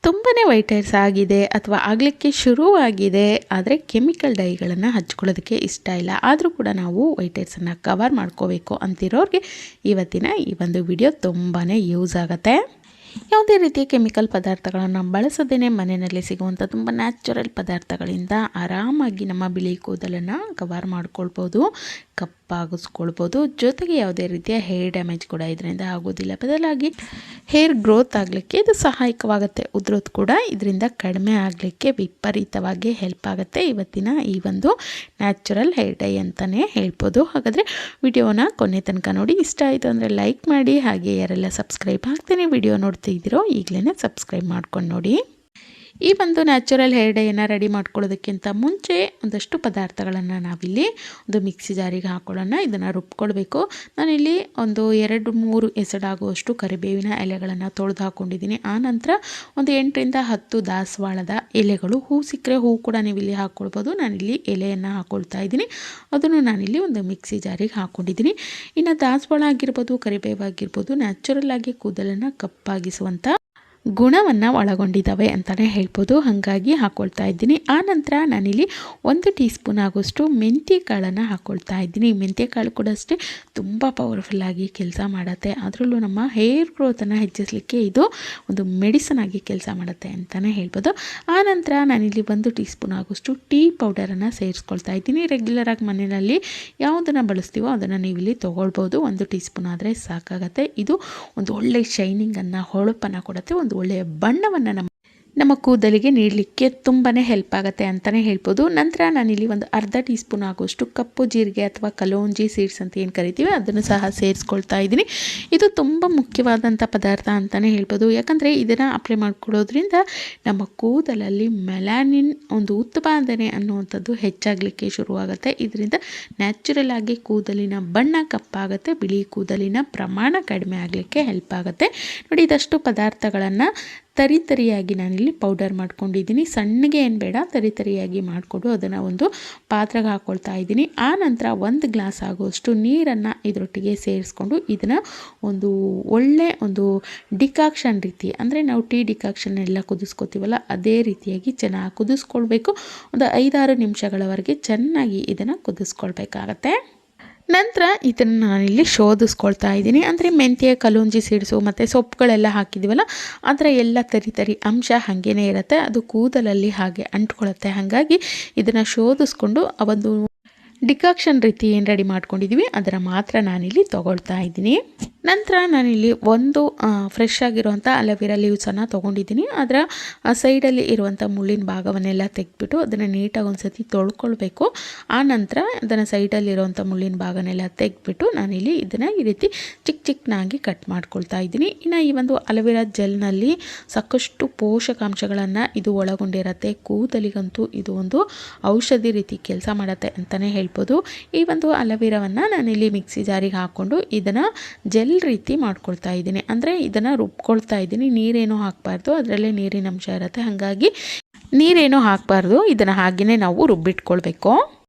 ತುಂಬಾ white hairs ಆಗಿದೆ ಅಥವಾ ಆಗಲಿಕ್ಕೆ ಶುರುವಾಗಿದೆ, ಆದರೆ ಕೆಮಿಕಲ್ ಡೈಗಳನ್ನು ಹಚ್ಕೊಳ್ಳೋದಕ್ಕೆ ಇಷ್ಟ ಇಲ್ಲ. ಆದರೂ ಕೂಡ ನಾವು ವೈಟ್ ಹೇರ್ಸನ್ನು ಕವರ್ ಮಾಡ್ಕೋಬೇಕು ಅಂತಿರೋರಿಗೆ ಇವತ್ತಿನ ಈ ಒಂದು ವಿಡಿಯೋ ತುಂಬಾ ಯೂಸ್ ಆಗುತ್ತೆ. ಯಾವುದೇ ರೀತಿಯ ಕೆಮಿಕಲ್ ಪದಾರ್ಥಗಳನ್ನು ಬಳಸದೇ ಮನೆಯಲ್ಲಿ ಸಿಗುವಂಥ ತುಂಬ ನ್ಯಾಚುರಲ್ ಪದಾರ್ಥಗಳಿಂದ ಆರಾಮಾಗಿ ನಮ್ಮ ಬಿಳಿ ಕೂದಲನ್ನು ಕವರ್ ಮಾಡ್ಕೊಳ್ಬೋದು, ಕಪ್ಪಾಗಿಸ್ಕೊಳ್ಬೋದು. ಜೊತೆಗೆ ಯಾವುದೇ ರೀತಿಯ ಹೇರ್ ಡ್ಯಾಮೇಜ್ ಕೂಡ ಇದರಿಂದ ಆಗೋದಿಲ್ಲ. ಬದಲಾಗಿ ಹೇರ್ ಗ್ರೋತ್ ಆಗಲಿಕ್ಕೆ ಇದು ಸಹಾಯಕವಾಗುತ್ತೆ. ಉದುರೋದು ಕೂಡ ಇದರಿಂದ ಕಡಿಮೆ ಆಗಲಿಕ್ಕೆ ವಿಪರೀತವಾಗಿ ಹೆಲ್ಪ್ ಆಗುತ್ತೆ. ಇವತ್ತಿನ ಈ ಒಂದು ನ್ಯಾಚುರಲ್ ಹೇರ್ ಡೈ ಅಂತಲೇ ಹೇಳ್ಬೋದು. ಹಾಗಾದರೆ ವಿಡಿಯೋನ ಕೊನೆ ತನಕ ನೋಡಿ. ಇಷ್ಟ ಆಯಿತು ಅಂದರೆ ಲೈಕ್ ಮಾಡಿ. ಹಾಗೆ ಯಾರೆಲ್ಲ ಸಬ್ಸ್ಕ್ರೈಬ್ ಆಗ್ತೀನಿ ವಿಡಿಯೋ ನೋಡ್ತಿದ್ದೀರೋ ಈಗಲೇ ಸಬ್ಸ್ಕ್ರೈಬ್ ಮಾಡ್ಕೊಂಡು ನೋಡಿ. ಈ ಒಂದು ನ್ಯಾಚುರಲ್ ಹೇರ್ ಡೈಯನ್ನು ರೆಡಿ ಮಾಡ್ಕೊಳ್ಳೋದಕ್ಕಿಂತ ಮುಂಚೆ ಒಂದಷ್ಟು ಪದಾರ್ಥಗಳನ್ನು ನಾವಿಲ್ಲಿ ಒಂದು ಮಿಕ್ಸಿ ಜಾರಿಗೆ ಹಾಕೊಳ್ಳೋಣ. ಇದನ್ನು ರುಬ್ಕೊಳ್ಬೇಕು. ನಾನಿಲ್ಲಿ ಒಂದು 2-3 ಎಸಡಾಗುವಷ್ಟು ಕರಿಬೇವಿನ ಎಲೆಗಳನ್ನು ತೊಳೆದು ಹಾಕ್ಕೊಂಡಿದ್ದೀನಿ. ಆನಂತರ ಒಂದು 8ರಿಂದ 10 ದಾಸವಾಳದ ಎಲೆಗಳು, ಹೂ ಸಿಕ್ಕರೆ ಹೂ ಕೂಡ ನೀವು ಇಲ್ಲಿ ಹಾಕ್ಕೊಳ್ಬೋದು. ನಾನಿಲ್ಲಿ ಎಲೆಯನ್ನು ಹಾಕ್ಕೊಳ್ತಾ ಇದ್ದೀನಿ. ಅದನ್ನು ನಾನಿಲ್ಲಿ ಒಂದು ಮಿಕ್ಸಿ ಜಾರಿಗೆ ಹಾಕ್ಕೊಂಡಿದ್ದೀನಿ. ಇನ್ನು ದಾಸವಾಳ ಆಗಿರ್ಬೋದು, ಕರಿಬೇವು ಆಗಿರ್ಬೋದು, ನ್ಯಾಚುರಲ್ ಆಗಿ ಕೂದಲನ್ನು ಕಪ್ಪಾಗಿಸುವಂಥ ಗುಣವನ್ನು ಒಳಗೊಂಡಿದ್ದಾವೆ ಅಂತಲೇ ಹೇಳ್ಬೋದು. ಹಾಗಾಗಿ ಹಾಕ್ಕೊಳ್ತಾ ಇದ್ದೀನಿ. ಆನಂತರ ನಾನಿಲ್ಲಿ 1 ಟೀ ಸ್ಪೂನ್ ಆಗೋಷ್ಟು ಮೆಂತ್ಯ ಕಾಳನ್ನು ಹಾಕ್ಕೊಳ್ತಾ ಇದ್ದೀನಿ. ಮೆಂತ್ಯ ಕಾಳು ಕೂಡ ಅಷ್ಟೇ ತುಂಬ ಪವರ್ಫುಲ್ಲಾಗಿ ಕೆಲಸ ಮಾಡುತ್ತೆ. ಅದರಲ್ಲೂ ನಮ್ಮ ಹೇರ್ ಗ್ರೋತನ್ನು ಹೆಚ್ಚಿಸಲಿಕ್ಕೆ ಇದು ಒಂದು ಮೆಡಿಸನ್ ಆಗಿ ಕೆಲಸ ಮಾಡುತ್ತೆ ಅಂತಲೇ ಹೇಳ್ಬೋದು. ಆನಂತರ ನಾನಿಲ್ಲಿ 1 ಟೀ ಸ್ಪೂನ್ ಆಗೋಷ್ಟು ಟೀ ಪೌಡರನ್ನು ಸೇರಿಸ್ಕೊಳ್ತಾ ಇದ್ದೀನಿ. ರೆಗ್ಯುಲರಾಗಿ ಮನೆಯಲ್ಲಿ ಯಾವುದನ್ನು ಬಳಸ್ತೀವೋ ಅದನ್ನು ನೀವು ಇಲ್ಲಿ ತೊಗೊಳ್ಬೋದು. 1 ಟೀ ಸ್ಪೂನ್ ಆದರೆ ಸಾಕಾಗುತ್ತೆ. ಇದು ಒಂದು ಒಳ್ಳೆಯ ಶೈನಿಂಗನ್ನು, ಹೊಳಪನ್ನು ಕೊಡುತ್ತೆ. ಒಂದು ಒಳ್ಳೆಯ ಬಣ್ಣವನ್ನು ನಮ್ಮ ಕೂದಲಿಗೆ ನೀಡಲಿಕ್ಕೆ ತುಂಬಾ ಹೆಲ್ಪ್ ಆಗುತ್ತೆ ಅಂತಲೇ ಹೇಳ್ಬೋದು. ನಂತರ ನಾನಿಲ್ಲಿ ಒಂದು ಅರ್ಧ ಟೀ ಸ್ಪೂನ್ ಆಗೋಷ್ಟು ಕಪ್ಪು ಜೀರಿಗೆ ಅಥವಾ ಕಲೋಂಜಿ ಸೀಡ್ಸ್ ಅಂತ ಏನು ಕರಿತೀವಿ ಅದನ್ನು ಸಹ ಸೇರಿಸ್ಕೊಳ್ತಾ ಇದ್ದೀನಿ. ಇದು ತುಂಬ ಮುಖ್ಯವಾದಂಥ ಪದಾರ್ಥ ಅಂತಲೇ ಹೇಳ್ಬೋದು. ಯಾಕಂದರೆ ಇದನ್ನು ಅಪ್ಲೈ ಮಾಡ್ಕೊಳ್ಳೋದ್ರಿಂದ ನಮ್ಮ ಕೂದಲಲ್ಲಿ ಮೆಲಾನಿನ್ ಒಂದು ಉತ್ಪಾದನೆ ಅನ್ನುವಂಥದ್ದು ಹೆಚ್ಚಾಗಲಿಕ್ಕೆ ಶುರುವಾಗುತ್ತೆ. ಇದರಿಂದ ನ್ಯಾಚುರಲ್ ಆಗಿ ಕೂದಲಿನ ಬಣ್ಣ ಕಪ್ಪಾಗುತ್ತೆ, ಬಿಳಿ ಕೂದಲಿನ ಪ್ರಮಾಣ ಕಡಿಮೆ ಆಗಲಿಕ್ಕೆ ಹೆಲ್ಪ್ ಆಗುತ್ತೆ. ನೋಡಿ, ಇದಷ್ಟು ಪದಾರ್ಥಗಳನ್ನು ತರಿಯಾಗಿ ನಾನಿಲ್ಲಿ ಪೌಡರ್ ಮಾಡ್ಕೊಂಡಿದ್ದೀನಿ. ಸಣ್ಣಗೆ ಏನು ಬೇಡ, ತರಿಯಾಗಿ ಮಾಡಿಕೊಂಡು ಅದನ್ನು ಒಂದು ಪಾತ್ರೆಗೆ ಹಾಕ್ಕೊಳ್ತಾ ಇದ್ದೀನಿ. ಆನಂತರ 1 ಗ್ಲಾಸ್ ಆಗುವಷ್ಟು ನೀರನ್ನು ಇದರೊಟ್ಟಿಗೆ ಸೇರಿಸ್ಕೊಂಡು ಇದನ್ನು ಒಂದು ಒಳ್ಳೆ ಒಂದು ಡಿಕಾಕ್ಷನ್ ರೀತಿ, ಅಂದರೆ ನಾವು ಟೀ ಡಿಕಾಕ್ಷನ್ ಎಲ್ಲ ಕುದಿಸ್ಕೊತೀವಲ್ಲ ಅದೇ ರೀತಿಯಾಗಿ ಚೆನ್ನಾಗಿ ಕುದಿಸ್ಕೊಳ್ಬೇಕು. ಒಂದು 5-6 ನಿಮಿಷಗಳವರೆಗೆ ಚೆನ್ನಾಗಿ ಇದನ್ನು ಕುದಿಸ್ಕೊಳ್ಬೇಕಾಗತ್ತೆ. ನಂತರ ಇದನ್ನು ನಾನಿಲ್ಲಿ ಶೋಧಿಸ್ಕೊಳ್ತಾ ಇದ್ದೀನಿ. ಅಂದರೆ ಮೆಂತ್ಯ, ಕಲೋಂಜಿ ಸೀಡ್ಸು ಮತ್ತು ಸೊಪ್ಪುಗಳೆಲ್ಲ ಹಾಕಿದ್ದೀವಲ್ಲ ಅದರ ಎಲ್ಲ ತರಿ ಅಂಶ ಹಾಗೇ ಇರುತ್ತೆ. ಅದು ಕೂದಲಲ್ಲಿ ಹಾಗೆ ಅಂಟ್ಕೊಳ್ಳುತ್ತೆ. ಹಾಗಾಗಿ ಇದನ್ನು ಶೋಧಿಸ್ಕೊಂಡು ಆ ಒಂದು ಡಿಕಾಕ್ಷನ್ ರೀತಿ ಏನು ರೆಡಿ ಮಾಡ್ಕೊಂಡಿದ್ದೀವಿ ಅದರ ಮಾತ್ರ ನಾನಿಲ್ಲಿ ತೊಗೊಳ್ತಾ ಇದ್ದೀನಿ. ನಂತರ ನಾನಿಲ್ಲಿ ಒಂದು ಫ್ರೆಶ್ ಆಗಿರುವಂಥ ಅಲೋವೆರಾ ಲೀವ್ಸನ್ನು ತೊಗೊಂಡಿದ್ದೀನಿ. ಅದರ ಸೈಡಲ್ಲಿ ಇರುವಂಥ ಮುಳ್ಳಿನ ಭಾಗವನ್ನೆಲ್ಲ ತೆಗೆದ್ಬಿಟ್ಟು ಅದನ್ನು ನೀಟಾಗಿ ಒಂದು ಸತಿ ತೊಳ್ಕೊಳ್ಬೇಕು. ಆನಂತರ ಅದನ್ನು ಸೈಡಲ್ಲಿರುವಂಥ ಮುಳ್ಳಿನ ಭಾಗನೆಲ್ಲ ತೆಗೆದ್ಬಿಟ್ಟು ನಾನಿಲ್ಲಿ ಇದನ್ನು ಈ ರೀತಿ ಚಿಕ್ಕನಾಗಿ ಕಟ್ ಮಾಡ್ಕೊಳ್ತಾ ಇದ್ದೀನಿ. ಇನ್ನು ಈ ಒಂದು ಅಲೋವೆರಾ ಜೆಲ್ನಲ್ಲಿ ಸಾಕಷ್ಟು ಪೋಷಕಾಂಶಗಳನ್ನು ಇದು ಒಳಗೊಂಡಿರುತ್ತೆ. ಕೂದಲಿಗಂತೂ ಇದು ಒಂದು ಔಷಧಿ ರೀತಿ ಕೆಲಸ ಮಾಡುತ್ತೆ ಅಂತಲೇ ಹೇಳ್ಬೋದು. ಈ ಒಂದು ಅಲೋವೆರಾವನ್ನು ನಾನಿಲ್ಲಿ ಮಿಕ್ಸಿ ಜಾರಿಗೆ ಹಾಕ್ಕೊಂಡು ಇದನ್ನು ಜೆಲ್ ರೀತಿ ಮಾಡ್ಕೊಳ್ತಾ ಇದ್ದೀನಿ. ಅಂದರೆ ಇದನ್ನು ರುಬ್ಕೊಳ್ತಾ ಇದ್ದೀನಿ. ನೀರೇನೂ ಹಾಕಬಾರ್ದು, ಅದರಲ್ಲೇ ನೀರಿನ ಅಂಶ ಇರುತ್ತೆ. ಹಾಗಾಗಿ ನೀರೇನೂ ಹಾಕಬಾರ್ದು, ಇದನ್ನು ಹಾಗೆಯೇ ನಾವು ರುಬ್ಬಿಟ್ಕೊಳ್ಬೇಕು.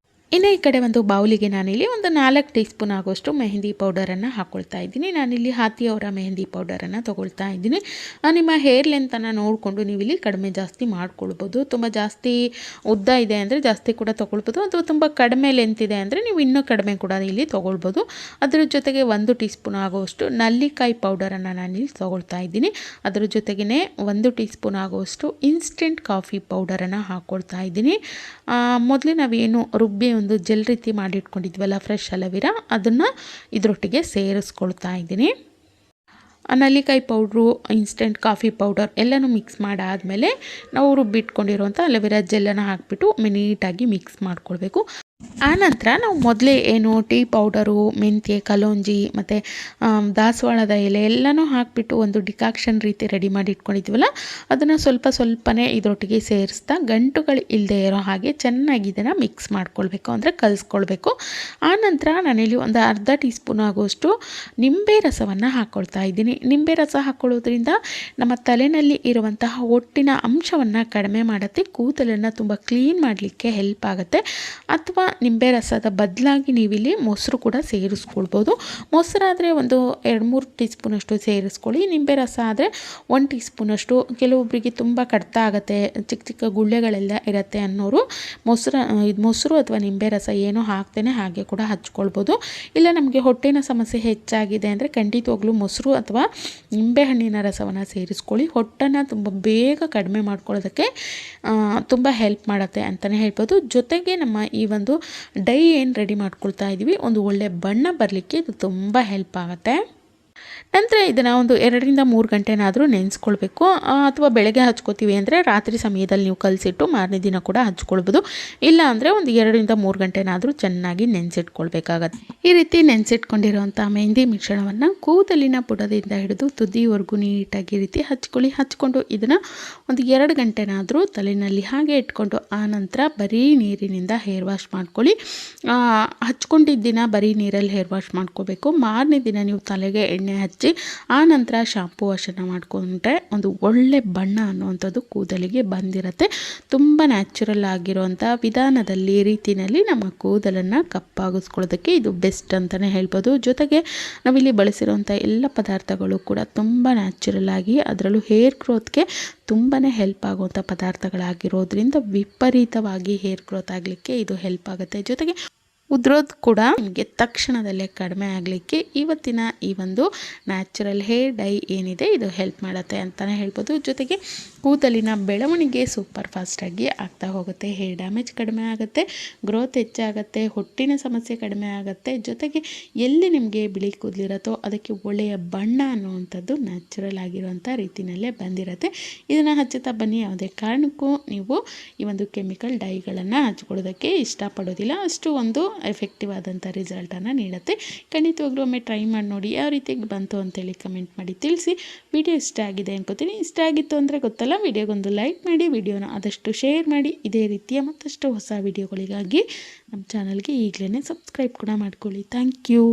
ಇನ್ನು ಈ ಕಡೆ ಒಂದು ಬೌಲಿಗೆ ನಾನಿಲ್ಲಿ ಒಂದು 4 ಟೀ ಸ್ಪೂನ್ ಆಗೋಷ್ಟು ಮೆಹಂದಿ ಪೌಡರನ್ನು ಹಾಕ್ಕೊಳ್ತಾ ಇದ್ದೀನಿ. ನಾನಿಲ್ಲಿ ಹಾತಿಯವರ ಮೆಹಂದಿ ಪೌಡರನ್ನು ತೊಗೊಳ್ತಾ ಇದ್ದೀನಿ. ನಿಮ್ಮ ಹೇರ್ ಲೆಂತನ್ನು ನೋಡಿಕೊಂಡು ನೀವು ಇಲ್ಲಿ ಕಡಿಮೆ ಜಾಸ್ತಿ ಮಾಡ್ಕೊಳ್ಬೋದು. ತುಂಬ ಜಾಸ್ತಿ ಉದ್ದ ಇದೆ ಅಂದರೆ ಜಾಸ್ತಿ ಕೂಡ ತೊಗೊಳ್ಬೋದು, ಅಥವಾ ತುಂಬ ಕಡಿಮೆ ಲೆಂತ್ ಇದೆ ಅಂದರೆ ನೀವು ಇನ್ನೂ ಕಡಿಮೆ ಕೂಡ ಇಲ್ಲಿ ತೊಗೊಳ್ಬೋದು. ಅದರ ಜೊತೆಗೆ 1 ಟೀ ಸ್ಪೂನ್ ಆಗುವಷ್ಟು ನಲ್ಲಿಕಾಯಿ ಪೌಡರನ್ನು ನಾನಿಲ್ಲಿ ತೊಗೊಳ್ತಾ ಇದ್ದೀನಿ. ಅದರ ಜೊತೆಗೇ 1 ಟೀ ಸ್ಪೂನ್ ಆಗುವಷ್ಟು ಇನ್ಸ್ಟೆಂಟ್ ಕಾಫಿ ಪೌಡರನ್ನು ಹಾಕ್ಕೊಳ್ತಾ ಇದ್ದೀನಿ. ಮೊದಲೇ ನಾವೇನು ರುಬ್ಬಿ ಒಂದು ಜೆಲ್ ರೀತಿ ಮಾಡಿಟ್ಕೊಂಡಿದ್ವಲ್ಲ ಫ್ರೆಶ್ ಅಲೋವೆರಾ, ಅದನ್ನು ಇದರೊಟ್ಟಿಗೆ ಸೇರಿಸ್ಕೊಳ್ತಾ ಇದ್ದೀನಿ. ನಲ್ಲಿಕಾಯಿ ಪೌಡ್ರು, ಇನ್ಸ್ಟೆಂಟ್ ಕಾಫಿ ಪೌಡರ್ ಎಲ್ಲನೂ ಮಿಕ್ಸ್ ಮಾಡಾದಮೇಲೆ ನಾವು ರುಬ್ಬಿಟ್ಕೊಂಡಿರುವಂಥ ಅಲೋವೆರಾ ಜೆಲ್ಲನ್ನು ಹಾಕಿಬಿಟ್ಟು ನೀಟಾಗಿ ಮಿಕ್ಸ್ ಮಾಡ್ಕೊಳ್ಬೇಕು. ಆನಂತರ ನಾವು ಮೊದಲೇ ಏನು ಟೀ ಪೌಡರು, ಮೆಂತ್ಯ, ಕಲೋಂಜಿ ಮತ್ತು ದಾಸವಾಳದ ಎಲೆ ಎಲ್ಲನೂ ಹಾಕಿಬಿಟ್ಟು ಒಂದು ಡಿಕಾಕ್ಷನ್ ರೀತಿ ರೆಡಿ ಮಾಡಿ ಇಟ್ಕೊಂಡಿದ್ವಲ್ಲ ಅದನ್ನು ಸ್ವಲ್ಪನೇ ಇದರೊಟ್ಟಿಗೆ ಸೇರಿಸ್ತಾ ಗಂಟುಗಳು ಇಲ್ಲದೆ ಇರೋ ಹಾಗೆ ಚೆನ್ನಾಗಿ ಇದನ್ನು ಮಿಕ್ಸ್ ಮಾಡ್ಕೊಳ್ಬೇಕು, ಅಂದರೆ ಕಲಿಸ್ಕೊಳ್ಬೇಕು. ಆನಂತರ ನಾನಿಲ್ಲಿ ಒಂದು ಅರ್ಧ ಟೀ ಸ್ಪೂನ್ ಆಗುವಷ್ಟು ನಿಂಬೆ ರಸವನ್ನು ಹಾಕ್ಕೊಳ್ತಾ ಇದ್ದೀನಿ. ನಿಂಬೆ ರಸ ಹಾಕ್ಕೊಳ್ಳೋದ್ರಿಂದ ನಮ್ಮ ತಲೆಯಲ್ಲಿ ಇರುವಂತಹ ಒಟ್ಟಿನ ಅಂಶವನ್ನು ಕಡಿಮೆ ಮಾಡುತ್ತೆ, ಕೂದಲನ್ನು ತುಂಬ ಕ್ಲೀನ್ ಮಾಡಲಿಕ್ಕೆ ಹೆಲ್ಪ್ ಆಗುತ್ತೆ. ಅಥವಾ ನಿಂಬೆ ರಸದ ಬದಲಾಗಿ ನೀವಿಲ್ಲಿ ಮೊಸರು ಕೂಡ ಸೇರಿಸ್ಕೊಳ್ಬೋದು. ಮೊಸರಾದರೆ ಒಂದು 2-3 ಟೀ ಸ್ಪೂನಷ್ಟು ಸೇರಿಸ್ಕೊಳ್ಳಿ. ನಿಂಬೆ ರಸ ಆದರೆ 1 ಟೀ ಸ್ಪೂನಷ್ಟು. ಕೆಲವೊಬ್ಬರಿಗೆ ತುಂಬ ಕಡ್ತ ಆಗುತ್ತೆ, ಚಿಕ್ಕ ಚಿಕ್ಕ ಗುಳ್ಳೆಗಳೆಲ್ಲ ಇರುತ್ತೆ ಅನ್ನೋರು ಮೊಸರು ಅಥವಾ ನಿಂಬೆ ರಸ ಏನೂ ಹಾಕ್ತೇನೆ ಹಾಗೆ ಕೂಡ ಹಚ್ಕೊಳ್ಬೋದು. ಇಲ್ಲ ನಮಗೆ ಹೊಟ್ಟೆನ ಸಮಸ್ಯೆ ಹೆಚ್ಚಾಗಿದೆ ಅಂದರೆ ಖಂಡಿತವಾಗ್ಲೂ ಮೊಸರು ಅಥವಾ ನಿಂಬೆಹಣ್ಣಿನ ರಸವನ್ನು ಸೇರಿಸ್ಕೊಳ್ಳಿ. ಹೊಟ್ಟನ್ನು ತುಂಬ ಬೇಗ ಕಡಿಮೆ ಮಾಡ್ಕೊಳ್ಳೋದಕ್ಕೆ ತುಂಬ ಹೆಲ್ಪ್ ಮಾಡುತ್ತೆ ಅಂತಲೇ ಹೇಳ್ಬೋದು. ಜೊತೆಗೆ ನಮ್ಮ ಈ ಒಂದು ಡೈ ಏನು ರೆಡಿ ಮಾಡ್ಕೊಳ್ತಾ ಇದ್ದೀವಿ, ಒಂದು ಒಳ್ಳೆ ಬಣ್ಣ ಬರಲಿಕ್ಕೆ ಇದು ತುಂಬ ಹೆಲ್ಪ್ ಆಗುತ್ತೆ. ನಂತರ ಇದನ್ನು ಒಂದು 2-3 ಗಂಟೆನಾದರೂ ನೆನೆಸ್ಕೊಳ್ಬೇಕು. ಅಥವಾ ಬೆಳಗ್ಗೆ ಹಚ್ಕೋತೀವಿ ಅಂದರೆ ರಾತ್ರಿ ಸಮಯದಲ್ಲಿ ನೀವು ಕಲಸಿಟ್ಟು ಮಾರನೇ ದಿನ ಕೂಡ ಹಚ್ಕೊಳ್ಬೋದು. ಇಲ್ಲ ಅಂದರೆ ಒಂದು 2-3 ಗಂಟೆನಾದರೂ ಚೆನ್ನಾಗಿ ನೆನೆಸಿಟ್ಕೊಳ್ಬೇಕಾಗತ್ತೆ. ಈ ರೀತಿ ನೆನೆಸಿಟ್ಕೊಂಡಿರೋಂಥ ಮೆಹಂದಿ ಮಿಶ್ರಣವನ್ನು ಕೂದಲಿನ ಬುಡದಿಂದ ಹಿಡಿದು ತುದಿವರೆಗೂ ನೀಟಾಗಿ ಈ ರೀತಿ ಹಚ್ಕೊಂಡು ಇದನ್ನು ಒಂದು 2 ಗಂಟೆನಾದರೂ ತಲೆಯಲ್ಲಿ ಹಾಗೆ ಇಟ್ಕೊಂಡು ಆನಂತರ ಬರೀ ನೀರಿನಿಂದ ಹೇರ್ ವಾಶ್ ಮಾಡ್ಕೊಳ್ಳಿ. ಹಚ್ಕೊಂಡಿದ್ದ ದಿನ ಬರೀ ನೀರಲ್ಲಿ ಹೇರ್ ವಾಶ್ ಮಾಡ್ಕೋಬೇಕು. ಮಾರನೇ ದಿನ ನೀವು ತಲೆಗೆ ಎಣ್ಣೆ ಹಚ್ಚಿ ಆ ನಂತರ ಶಾಂಪೂ ವಾಶನ್ನು ಮಾಡಿಕೊಂಡ್ರೆ ಒಂದು ಒಳ್ಳೆ ಬಣ್ಣ ಅನ್ನುವಂಥದ್ದು ಕೂದಲಿಗೆ ಬಂದಿರುತ್ತೆ. ತುಂಬ ನ್ಯಾಚುರಲ್ ಆಗಿರುವಂಥ ವಿಧಾನದಲ್ಲಿ ರೀತಿಯಲ್ಲಿ ನಮ್ಮ ಕೂದಲನ್ನು ಕಪ್ಪಾಗಿಸ್ಕೊಳ್ಳೋದಕ್ಕೆ ಇದು ಬೆಸ್ಟ್ ಅಂತಲೇ ಹೇಳ್ಬೋದು. ಜೊತೆಗೆ ನಾವಿಲ್ಲಿ ಬಳಸಿರುವಂಥ ಎಲ್ಲ ಪದಾರ್ಥಗಳು ಕೂಡ ತುಂಬ ನ್ಯಾಚುರಲ್ ಆಗಿ, ಅದರಲ್ಲೂ ಹೇರ್ ಗ್ರೋತ್ಗೆ ತುಂಬಾ ಹೆಲ್ಪ್ ಆಗುವಂಥ ಪದಾರ್ಥಗಳಾಗಿರೋದ್ರಿಂದ ವಿಪರೀತವಾಗಿ ಹೇರ್ ಗ್ರೋತ್ ಆಗಲಿಕ್ಕೆ ಇದು ಹೆಲ್ಪ್ ಆಗುತ್ತೆ. ಜೊತೆಗೆ ಉದ್ರೋದು ಕೂಡ ನಿಮಗೆ ತಕ್ಷಣದಲ್ಲೇ ಕಡಿಮೆ ಆಗಲಿಕ್ಕೆ ಇವತ್ತಿನ ಈ ಒಂದು ನ್ಯಾಚುರಲ್ ಹೇರ್ ಡೈ ಏನಿದೆ ಇದು ಹೆಲ್ಪ್ ಮಾಡುತ್ತೆ ಅಂತಲೇ ಹೇಳ್ಬೋದು. ಜೊತೆಗೆ ಕೂದಲಿನ ಬೆಳವಣಿಗೆ ಸೂಪರ್ ಫಾಸ್ಟಾಗಿ ಆಗ್ತಾ ಹೋಗುತ್ತೆ, ಹೇರ್ ಡ್ಯಾಮೇಜ್ ಕಡಿಮೆ ಆಗುತ್ತೆ, ಗ್ರೋತ್ ಹೆಚ್ಚಾಗುತ್ತೆ, ಹೊಟ್ಟಿನ ಸಮಸ್ಯೆ ಕಡಿಮೆ ಆಗುತ್ತೆ. ಜೊತೆಗೆ ಎಲ್ಲಿ ನಿಮಗೆ ಬಿಳಿ ಕೂದಲಿರುತ್ತೋ ಅದಕ್ಕೆ ಒಳ್ಳೆಯ ಬಣ್ಣ ಅನ್ನುವಂಥದ್ದು ನ್ಯಾಚುರಲ್ ಆಗಿರುವಂಥ ರೀತಿಯಲ್ಲೇ ಬಂದಿರುತ್ತೆ. ಇದನ್ನು ಹಚ್ಚುತ್ತಾ ಬನ್ನಿ. ಯಾವುದೇ ಕಾರಣಕ್ಕೂ ನೀವು ಈ ಒಂದು ಕೆಮಿಕಲ್ ಡೈಗಳನ್ನು ಹಚ್ಕೊಳ್ಳೋದಕ್ಕೆ ಇಷ್ಟಪಡೋದಿಲ್ಲ. ಅಷ್ಟು ಒಂದು ಎಫೆಕ್ಟಿವ್ ಆದಂಥ ರಿಸಲ್ಟನ್ನು ನೀಡುತ್ತೆ. ಖಂಡಿತವಾಗ್ಲೂ ಒಮ್ಮೆ ಟ್ರೈ ಮಾಡಿ ನೋಡಿ, ಯಾವ ರೀತಿಯಾಗಿ ಬಂತು ಅಂತೇಳಿ ಕಮೆಂಟ್ ಮಾಡಿ ತಿಳಿಸಿ. ವಿಡಿಯೋ ಇಷ್ಟ ಆಗಿದೆ ಅನ್ಕೋತೀನಿ. ಇಷ್ಟ ಆಗಿತ್ತು ಅಂದರೆ ಗೊತ್ತಲ್ಲ, ವಿಡಿಯೋಗೊಂದು ಲೈಕ್ ಮಾಡಿ, ವಿಡಿಯೋನ ಆದಷ್ಟು ಶೇರ್ ಮಾಡಿ. ಇದೇ ರೀತಿಯ ಮತ್ತಷ್ಟು ಹೊಸ ವಿಡಿಯೋಗಳಿಗಾಗಿ ನಮ್ಮ ಚಾನಲ್ಗೆ ಈಗಲೇ ಸಬ್ಸ್ಕ್ರೈಬ್ ಕೂಡ ಮಾಡ್ಕೊಳ್ಳಿ. Thank you.